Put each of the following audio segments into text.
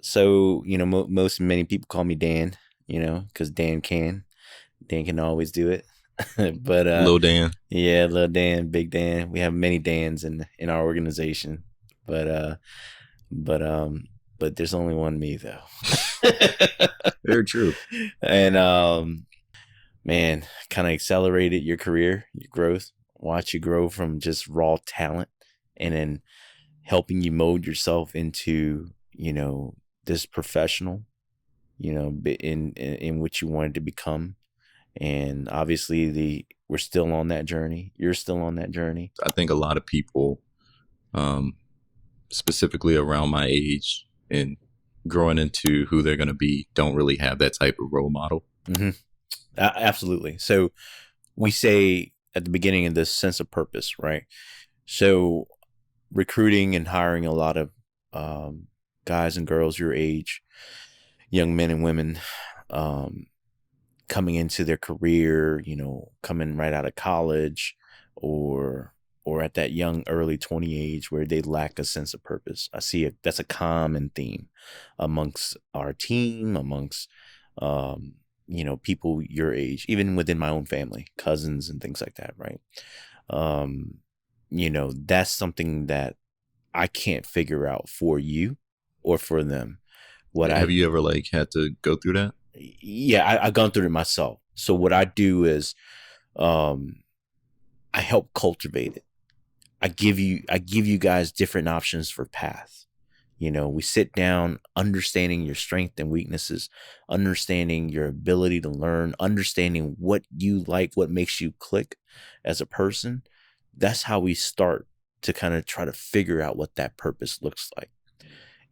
So, many people call me Dan, because Dan can always do it. But Lil Dan. yeah, little Dan, big Dan. We have many Dans in our organization, but but um, but there's only one me though. Very true. And man, kind of accelerated your career, your growth. Watch you grow from just raw talent, and then helping you mold yourself into this professional, in which you wanted to become. And obviously, the we're still on that journey. You're still on that journey. I think a lot of people, um, specifically around my age and growing into who they're going to be, don't really have that type of role model. Hmm. Absolutely. So we say at the beginning of this sense of purpose, right? So recruiting and hiring a lot of guys and girls your age, young men and women, um, coming into their career, coming right out of college, or at that young early 20 age where they lack a sense of purpose. I see that's a common theme amongst our team, amongst um, people your age, even within my own family, cousins and things like that, right? Um, that's something that I can't figure out for you or for them. What Have I you ever like had to go through that? Yeah, I've gone through it myself. So what I do is, um, I help cultivate it. I give you guys different options for path. We sit down, understanding your strengths and weaknesses, understanding your ability to learn, understanding what you like, what makes you click as a person. That's how we start to kind of try to figure out what that purpose looks like.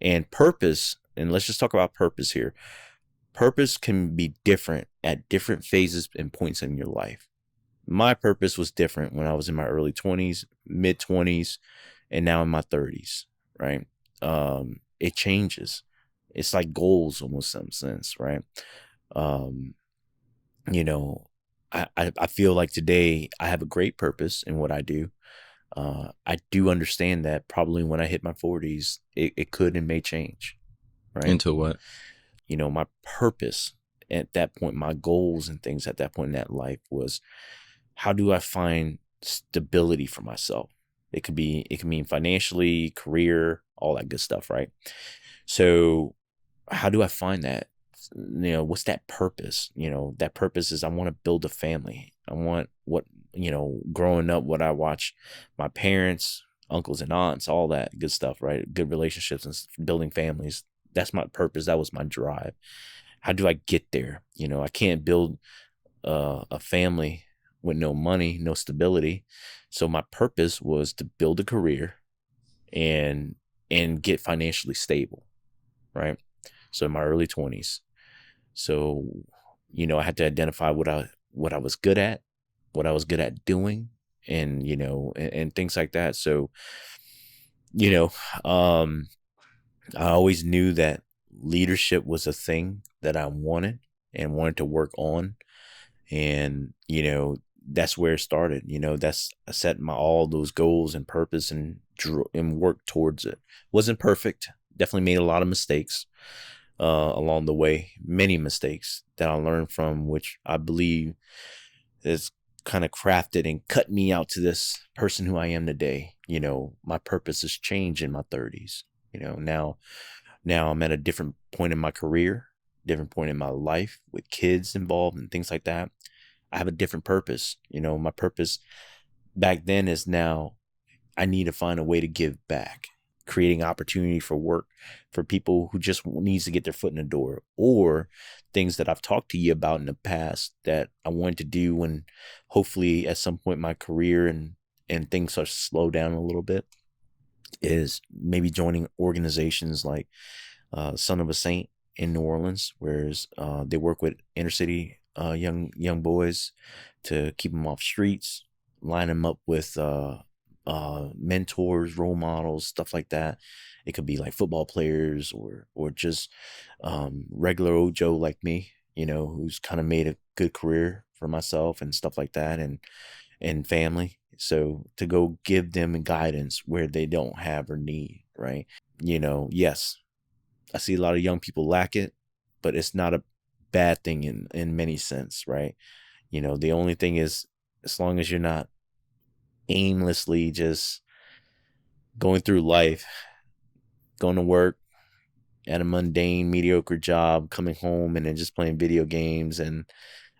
And purpose, and let's just talk about purpose here. Purpose can be different at different phases and points in your life. My purpose was different when I was in my early 20s, mid 20s, and now in my 30s, right? It changes. It's like goals almost in some sense, right? Um, you know, I feel like today I have a great purpose in what I do. I do understand that probably when I hit my 40s, it could and may change, right? Into what? My purpose at that point, my goals and things at that point in that life was, how do I find stability for myself? It can mean financially, career, all that good stuff, right? So how do I find that? What's that purpose? That purpose is, I want to build a family. I want what, growing up, what I watch my parents, uncles and aunts, all that good stuff, right? Good relationships and building families. That's my purpose. That was my drive. How do I get there? I can't build a family with no money, no stability. So my purpose was to build a career and get financially stable, right? So in my early 20s. So, I had to identify what I was good at, what I was good at doing, and and things like that. So, you know, um I always knew that leadership was a thing that I wanted and wanted to work on. And that's where it started. That's, I set my all those goals and purpose and worked towards it. Wasn't perfect, definitely made a lot of mistakes along the way, many mistakes that I learned from, which I believe has kind of crafted and cut me out to this person who I am today. My purpose has changed in my 30s. Now I'm at a different point in my career, different point in my life with kids involved and things like that. I have a different purpose. My purpose back then is now, I need to find a way to give back, creating opportunity for work for people who just needs to get their foot in the door, or things that I've talked to you about in the past that I wanted to do when, hopefully at some point in my career, and things start to slow down a little bit, is maybe joining organizations like Son of a Saint in New Orleans, whereas they work with inner city young boys to keep them off streets, line them up with mentors, role models, stuff like that. It could be like football players, or just regular old Joe like me, who's kind of made a good career for myself and stuff like that, and family. So to go give them guidance where they don't have or need, right? Yes, I see a lot of young people lack it, but it's not a bad thing in many sense, right? The only thing is, as long as you're not aimlessly just going through life, going to work at a mundane, mediocre job, coming home and then just playing video games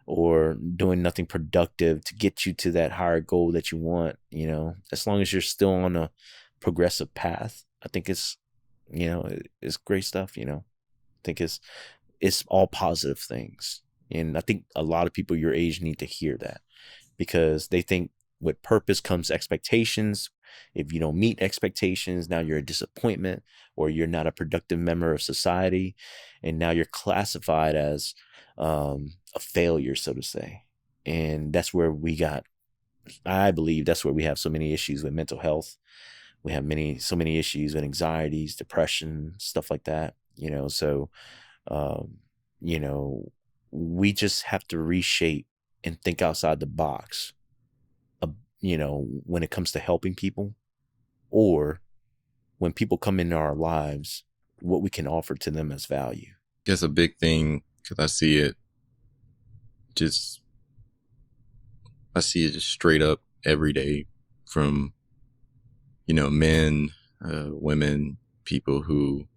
or doing nothing productive to get you to that higher goal that you want, as long as you're still on a progressive path, I think it's great stuff, I think it's all positive things. And I think a lot of people your age need to hear that, because they think with purpose comes expectations. If you don't meet expectations, now you're a disappointment, or you're not a productive member of society. And now you're classified as a failure, so to say. And that's where I believe that's where we have so many issues with mental health. We have so many issues with anxieties, depression, stuff like that, so, you know, we just have to reshape and think outside the box, when it comes to helping people, or when people come into our lives, what we can offer to them as value. That's a big thing, because I see it just straight up every day from, men, women, people who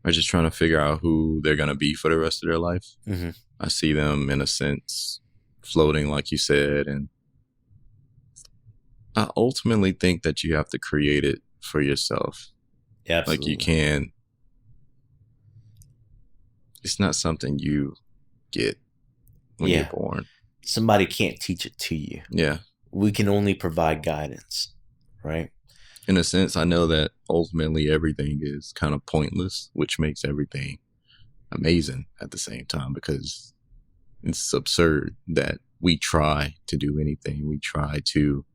are just trying to figure out who they're going to be for the rest of their life. Mm-hmm. I see them, in a sense, floating, like you said. And I ultimately think that you have to create it for yourself. Yeah, absolutely. Like, you can. It's not something you get when you're born. Somebody can't teach it to you. Yeah. We can only provide guidance, right? In a sense, I know that ultimately everything is kind of pointless, which makes everything amazing at the same time, because it's absurd that we try to do anything. We try to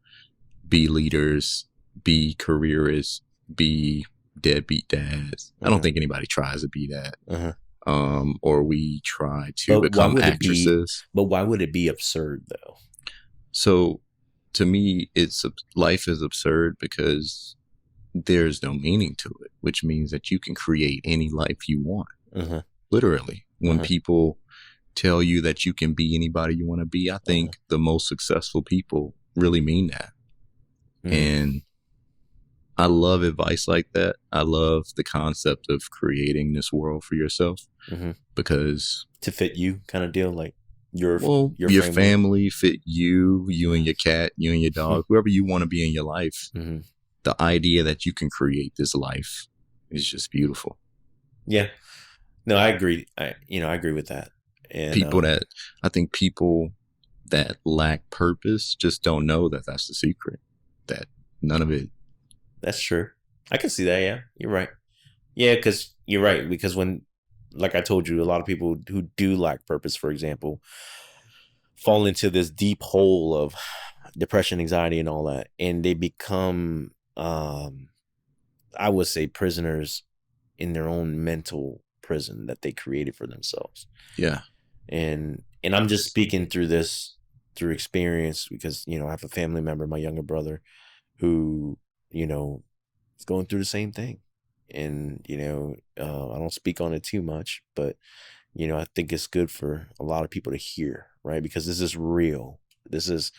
be leaders, be careerists, be deadbeat dads. I don't think anybody tries to be that. Or we try to become actresses. But why would it be absurd, though? So, to me, life is absurd because there's no meaning to it, which means that you can create any life you want. Literally. When people tell you that you can be anybody you want to be, I think the most successful people really mean that. And I love advice like that. I love the concept of creating this world for yourself, because to fit you, kind of deal, like your family fit you and your cat, you and your dog, whoever you want to be in your life. The idea that you can create this life is just beautiful. Yeah, no, I agree. I agree with that. And I think people that lack purpose just don't know that that's the secret. That none of it. That's true. I can see that. Yeah, you're right. Yeah, because you're right. Because when, like I told you, a lot of people who do lack purpose, for example, fall into this deep hole of depression, anxiety, and all that, and they become, I would say, prisoners in their own mental prison that they created for themselves. Yeah. And I'm just speaking through experience, because, I have a family member, my younger brother, who, is going through the same thing. And, I don't speak on it too much, but, I think it's good for a lot of people to hear, right? Because this is real. This is,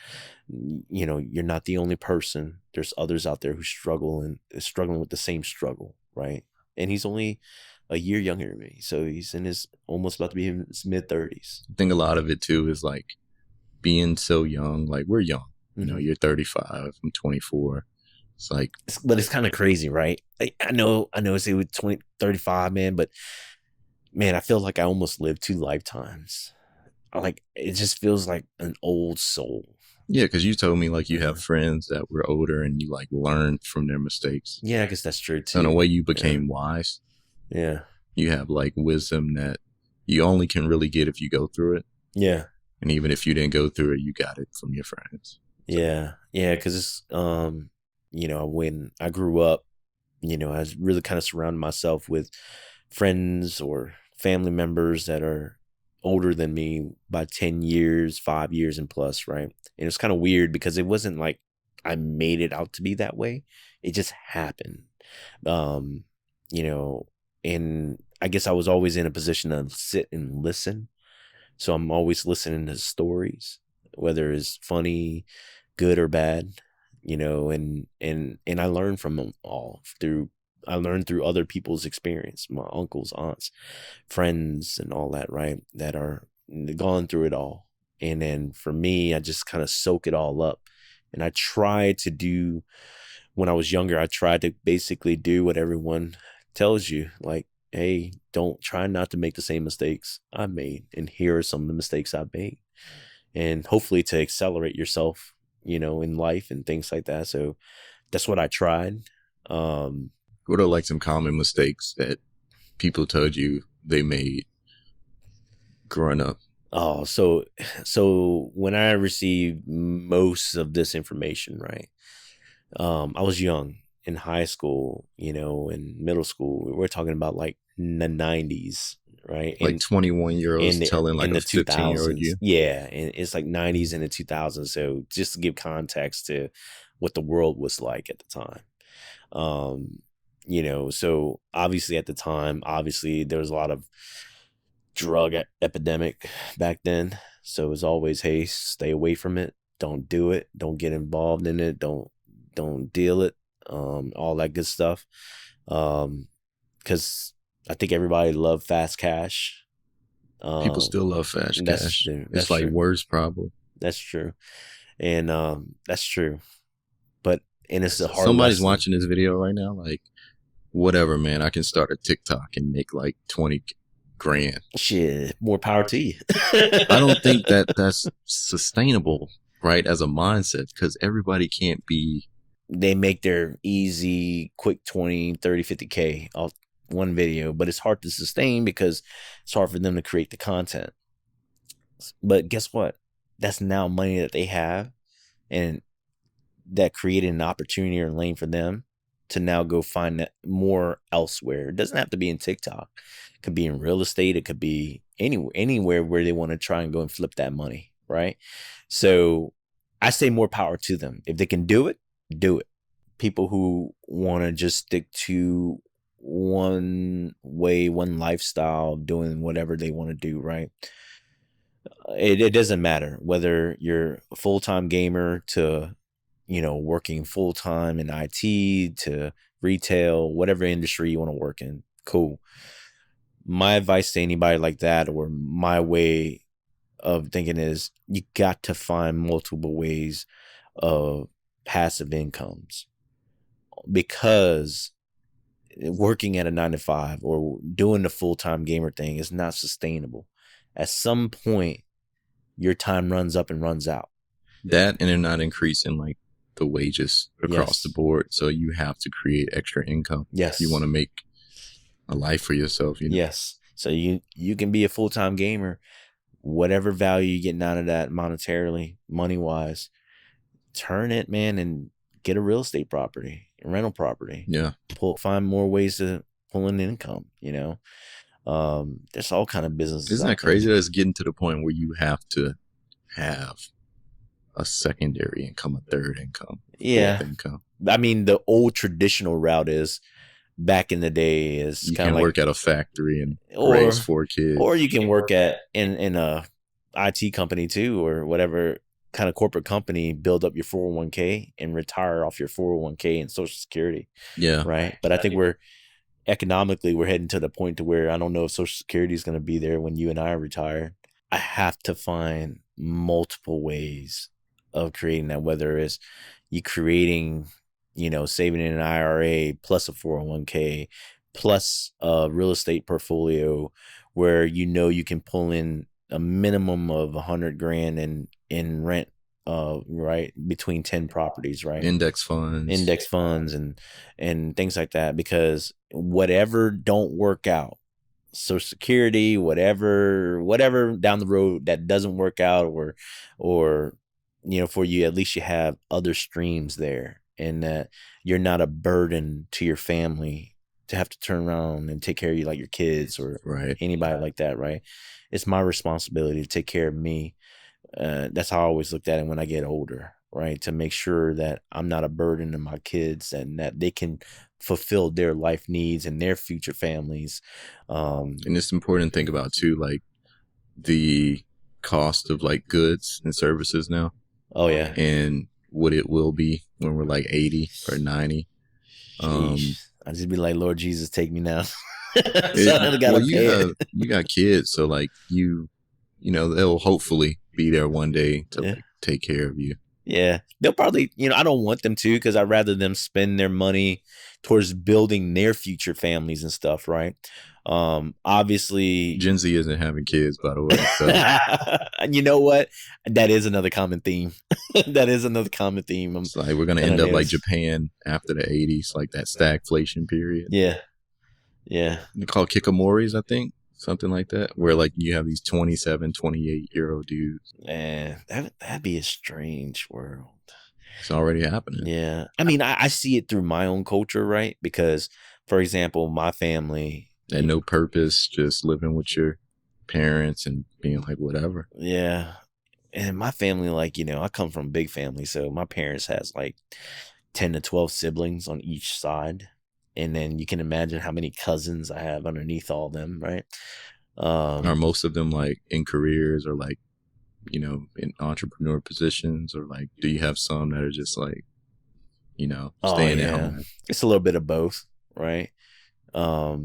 you're not the only person. There's others out there who struggle and is struggling with the same struggle, right? And he's only a year younger than me. So he's almost about to be in his mid-30s. I think a lot of it too is like being so young. Like, we're young. You're 35, I'm 24. It's like, but it's kind of crazy, right? I know it's with 35, man, but man, I feel like I almost lived 2 lifetimes. Like, it just feels like an old soul. Yeah, because you told me, like, you have friends that were older and you, like, learned from their mistakes. Yeah, I guess that's true too. In a way, you became wise. Yeah. You have, like, wisdom that you only can really get if you go through it. Yeah. And even if you didn't go through it, you got it from your friends. So. Yeah, because it's when I grew up, I was really kind of surrounding myself with friends or family members that are older than me by 10 years, 5 years and plus, right? And it's kind of weird because it wasn't like I made it out to be that way. It just happened. and I guess I was always in a position to sit and listen. So I'm always listening to stories, whether it's funny, good or bad, and I learn from them all I learned through other people's experience, my uncles, aunts, friends, and all that, right? That are gone through it all. And then for me, I just kind of soak it all up. And I try to do, when I was younger, I tried to basically do what everyone tells you, like, hey, don't try not to make the same mistakes I made. And here are some of the mistakes I made. And hopefully to accelerate yourself, in life and things like that. So that's what I tried. What are like some common mistakes that people told you they made growing up? Oh, so when I received most of this information, right? I was young in high school, in middle school. We're talking about like the 90s, right? Like 21-year-olds telling like in a the 15-year-old you? Yeah, and it's like 90s and the 2000s. So just to give context to what the world was like at the time. So obviously at the time, there was a lot of drug epidemic back then. So it was always, hey, stay away from it. Don't do it. Don't get involved in it. Don't deal it. All that good stuff. Because I think everybody loved fast cash. People still love fast cash. True. It's like worse, probably. That's true. And that's true. And it's a hard Somebody's lesson. watching this video right now, like, whatever, man. I can start a TikTok and make like 20 grand. Shit, more power to you. I don't think that's sustainable, right, as a mindset, because everybody can't be. They make their easy, quick 20, 30, 50K off one video, but it's hard to sustain because it's hard for them to create the content. But guess what? That's now money that they have, and that created an opportunity or lane for them to now go find that more elsewhere. It doesn't have to be in TikTok. It could be in real estate. It could be anywhere where they want to try and go and flip that money, right? So I say more power to them. If they can do it, do it. People who want to just stick to one way, one lifestyle, doing whatever they want to do, right? It doesn't matter whether you're a full-time gamer to working full-time in IT to retail, whatever industry you want to work in. Cool. My advice to anybody like that, or my way of thinking, is you got to find multiple ways of passive incomes, because working at a 9-to-5 or doing the full-time gamer thing is not sustainable. At some point, your time runs up and runs out. That, and they're not increasing like the wages across the board, so you have to create extra income. Yes, you want to make a life for yourself. Yes, so you can be a full-time gamer, whatever value you're getting out of that monetarily, money-wise, turn it, man, and get a real estate property, a rental property. Yeah, find more ways to pull in income. There's all kind of businesses. Isn't that crazy? That it's getting to the point where you have to have a secondary income, a third income, fourth income. I mean, the old traditional route is, back in the day, is you can work at a factory and raise 4 kids, or you can work at in a IT company too, or whatever kind of corporate company, build up your 401k and retire off your 401k and Social Security. Yeah, right. But I think we're heading to the point to where I don't know if Social Security is going to be there when you and I retire. I have to find multiple ways of creating that, whether it's you creating, saving in an IRA plus a 401k plus a real estate portfolio where you can pull in a minimum of 100 grand in rent, right, between 10 properties, right? Index funds and things like that, because whatever don't work out, Social Security, whatever down the road that doesn't work out, or for you, at least you have other streams there, and that you're not a burden to your family to have to turn around and take care of you, like your kids or anybody like that, right? It's my responsibility to take care of me. That's how I always looked at it when I get older, right? To make sure that I'm not a burden to my kids and that they can fulfilled their life needs and their future families. And it's important to think about too, like the cost of like goods and services now. Oh yeah. And what it will be when we're like 80 or 90. I just be like, Lord Jesus, take me now. You got kids, so like you know, they'll hopefully be there one day to like take care of you. Yeah, they'll probably, I don't want them to, because I'd rather them spend their money towards building their future families and stuff, right? Obviously, Gen Z isn't having kids, by the way. So. And you know what? That is another common theme. That is another common theme. It's like we're gonna end up like Japan after the 80s, like that stagflation period. Yeah, yeah. They call it Kikimoris, I think. Something like that, where like you have these 27, 28-year-old dudes. Man, that'd be a strange world. It's already happening. Yeah. I mean, I see it through my own culture, right? Because, for example, my family had no purpose, just living with your parents and being like whatever. Yeah. And my family, like, I come from a big family, so my parents has like 10 to 12 siblings on each side. And then you can imagine how many cousins I have underneath all of them, right? Are most of them like in careers or like, in entrepreneur positions, or like do you have some that are just like, staying at home? It's a little bit of both, right? I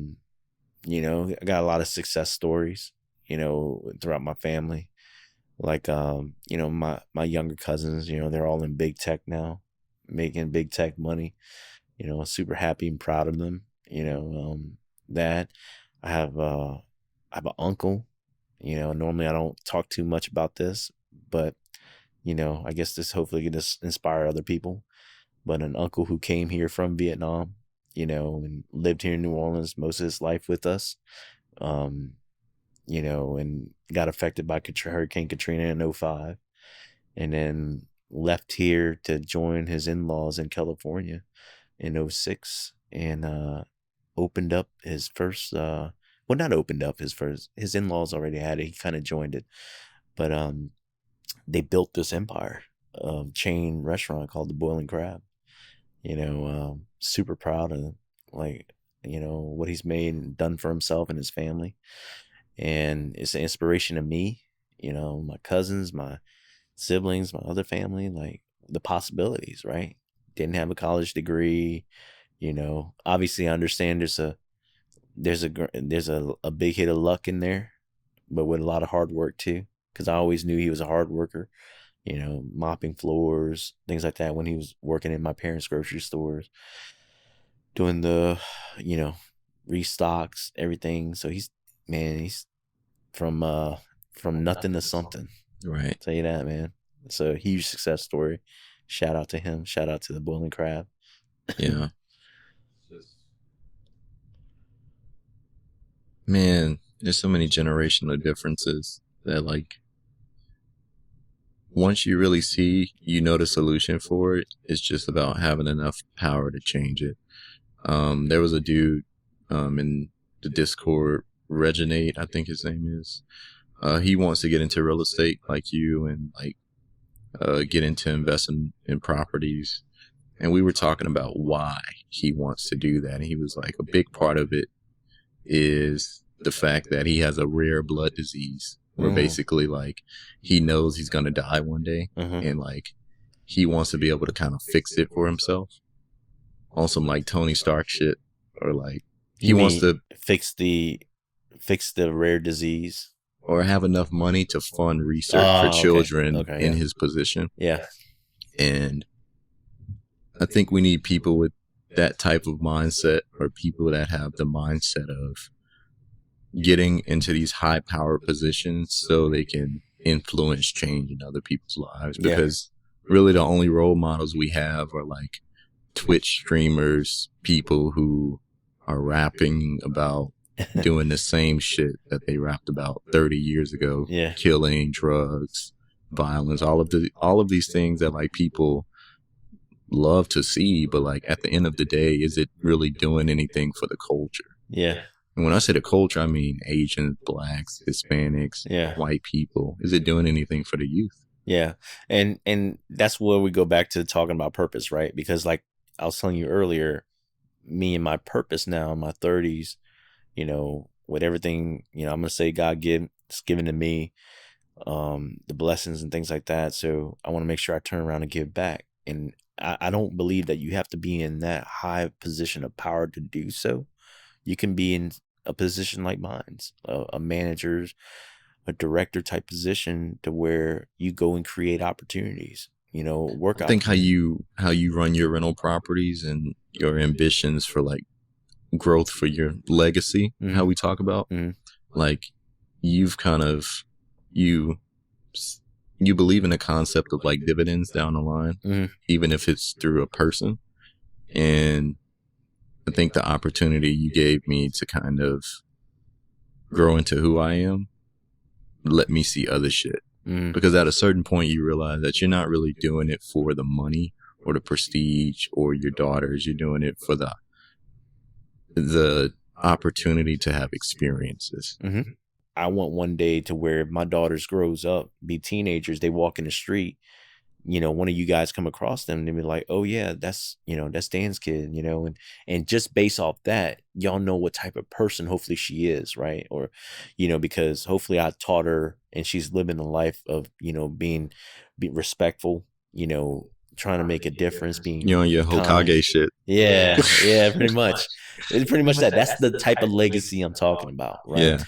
got a lot of success stories, throughout my family. Like, my younger cousins, they're all in big tech now, making big tech money. Super happy and proud of them. That I have an uncle. Normally I don't talk too much about this, but I guess this hopefully can just inspire other people. But an uncle who came here from Vietnam, and lived here in New Orleans most of his life with us, and got affected by Hurricane Katrina in 2005, and then left here to join his in-laws in California in 2006, and opened up his first not opened up his first, his in-laws already had it, he kind of joined it, but they built this empire of chain restaurant called the Boiling Crab. Super proud of like what he's made and done for himself and his family, and it's an inspiration to me, my cousins, my siblings, my other family, like the possibilities, right? Didn't have a college degree, obviously I understand there's a big hit of luck in there, but with a lot of hard work too, because I always knew he was a hard worker, mopping floors, things like that, when he was working in my parents' grocery stores, doing the restocks, everything. So he's from nothing to something, right? I'll tell you that, man. It's a huge success story. Shout out to him. Shout out to the Boiling Crab. Yeah. Man, there's so many generational differences that like once you really see, the solution for it, it's just about having enough power to change it. There was a dude in the Discord, Reginate, I think his name is. He wants to get into real estate like you, and like get into investing in properties. And we were talking about why he wants to do that. And he was like, a big part of it is the fact that he has a rare blood disease where basically like he knows he's going to die one day, and like he wants to be able to kind of fix it for himself on some like Tony Stark shit, or like he wants to fix the rare disease, or have enough money to fund research for children in his position. Yeah. And I think we need people with that type of mindset, or people that have the mindset of getting into these high power positions so they can influence change in other people's lives. Because really the only role models we have are like Twitch streamers, people who are rapping about doing the same shit that they rapped about 30 years ago. Yeah. Killing, drugs, violence, all of these things that like people love to see, but like at the end of the day, is it really doing anything for the culture? Yeah. And when I say the culture, I mean Asians, blacks, Hispanics, white people. Is it doing anything for the youth? Yeah. And that's where we go back to talking about purpose, right? Because like I was telling you earlier, me and my purpose now in my 30s, you know, with everything, you know, I'm gonna say it's given to me, the blessings and things like that. So I want to make sure I turn around and give back. And I don't believe that you have to be in that high position of power to do so. You can be in a position like mine's, a manager's, a director type position, to where you go and create opportunities, you know, work. I think how you run your rental properties and your ambitions for like growth for your legacy, how we talk about, like you've kind of, you believe in the concept of like dividends down the line, even if it's through a person. And I think the opportunity you gave me to kind of grow into who I am let me see other shit. Because at a certain point you realize that you're not really doing it for the money or the prestige or your daughters. You're doing it for the opportunity to have experiences. I want one day to where my daughters grows up, be teenagers, they walk in the street, you know, one of you guys come across them and they be like, oh yeah, that's, you know, that's Dan's kid, you know, and just based off that, y'all know what type of person hopefully she is, right? Or, you know, because hopefully I taught her and she's living a life of, you know, being respectful, you know, trying to make a difference, being, you know, your Hokage shit. Yeah, pretty much. It's pretty much that. That's the type of legacy I'm talking about, right? Yeah.